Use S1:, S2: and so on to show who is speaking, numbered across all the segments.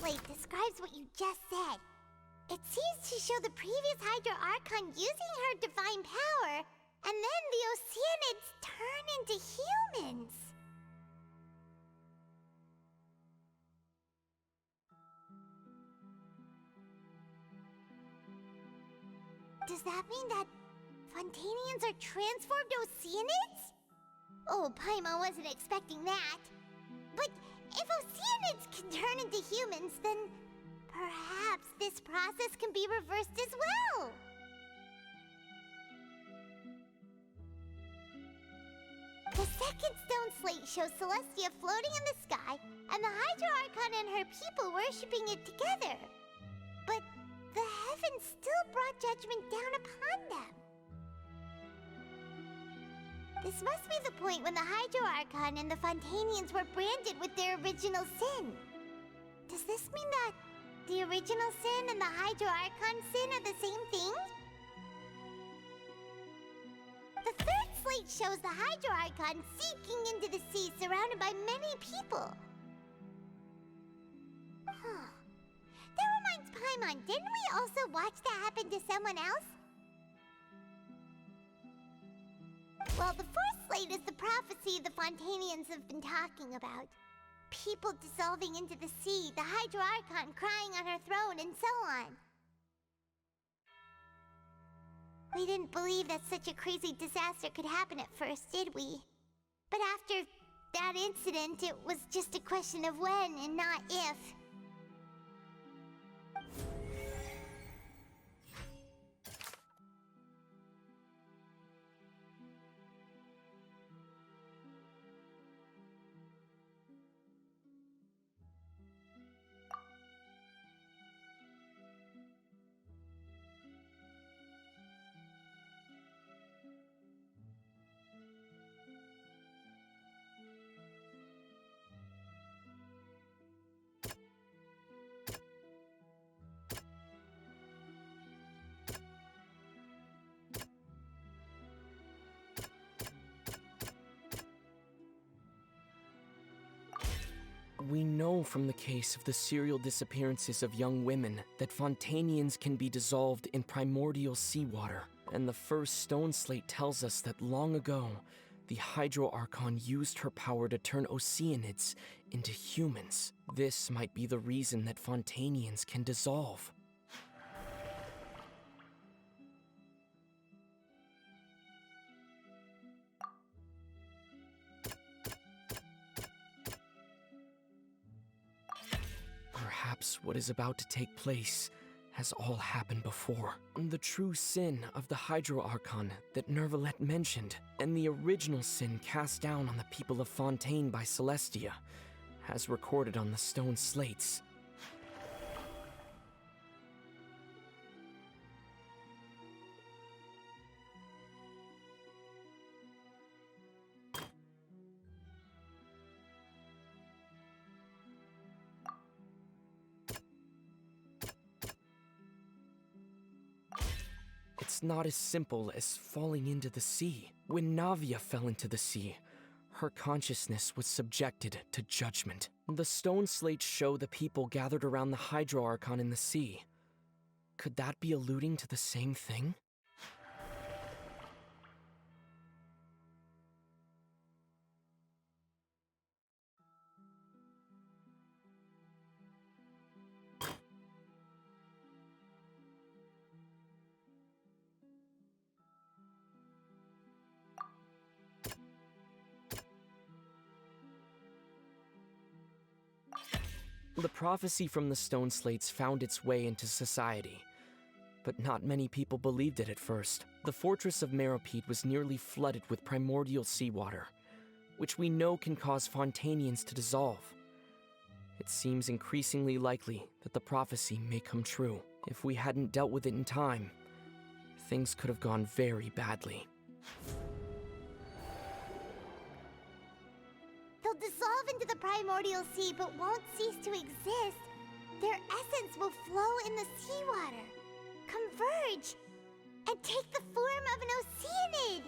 S1: Slate describes what you just said. It seems to show the previous Hydro Archon using her divine power, and then the Oceanids turn into humans. Does that mean that Fontanians are transformed Oceanids? Oh, Paimon wasn't expecting that. But if Oceanids can turn into humans, then perhaps this process can be reversed as well. The second stone slate shows Celestia floating in the sky, and the Hydro Archon and her people worshipping it together. But the heavens still brought judgment down upon them. This must be the point when the Hydro Archon and the Fontanians were branded with their original sin. Does this mean that the original sin and the Hydro Archon sin are the same thing? The third slate shows the Hydro Archon seeking into the sea surrounded by many people. Huh. That reminds Paimon, didn't we also watch that happen to someone else? Well, the fourth slate is the prophecy the Fontanians have been talking about. People dissolving into the sea, the Hydro Archon crying on her throne, and so on. We didn't believe that such a crazy disaster could happen at first, did we? But after that incident, it was just a question of when and not if.
S2: We know from the case of the serial disappearances of young women that Fontanians can be dissolved in primordial seawater, and the first stone slate tells us that long ago, the Hydro Archon used her power to turn Oceanids into humans. This might be the reason that Fontanians can dissolve. Perhaps what is about to take place has all happened before. The true sin of the Hydro Archon that Nervalette mentioned, and the original sin cast down on the people of Fontaine by Celestia, as recorded on the stone slates. It's not as simple as falling into the sea. When Navia fell into the sea, her consciousness was subjected to judgment. The stone slates show the people gathered around the Hydro Archon in the sea. Could that be alluding to the same thing? The prophecy from the stone slates found its way into society, but not many people believed it at first. The fortress of Meropide was nearly flooded with primordial seawater, which we know can cause Fontanians to dissolve. It seems increasingly likely that the prophecy may come true. If we hadn't dealt with it in time, things could have gone very badly.
S1: They'll dissolve into the primordial sea but won't cease to exist. Their essence will flow in the seawater, converge, and take the form of an Oceanid.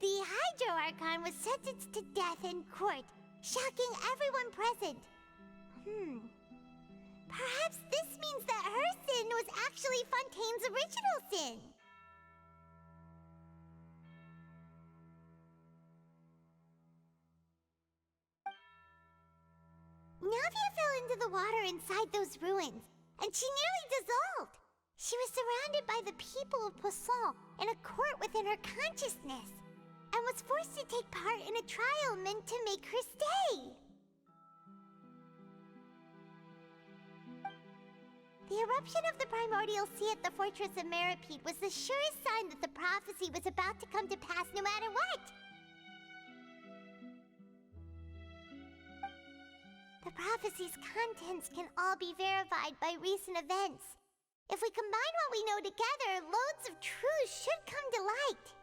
S1: The Hydro Archon was sentenced to death in court, shocking everyone present. Perhaps this means that her sin was actually Fontaine's original sin. Navia fell into the water inside those ruins, and she nearly dissolved. She was surrounded by the people of Poisson in a court within her consciousness, and was forced to take part in a trial meant to make her stay. The eruption of the primordial sea at the fortress of Maripede was the surest sign that the prophecy was about to come to pass no matter what. The prophecy's contents can all be verified by recent events. If we combine what we know together, loads of truths should come to light.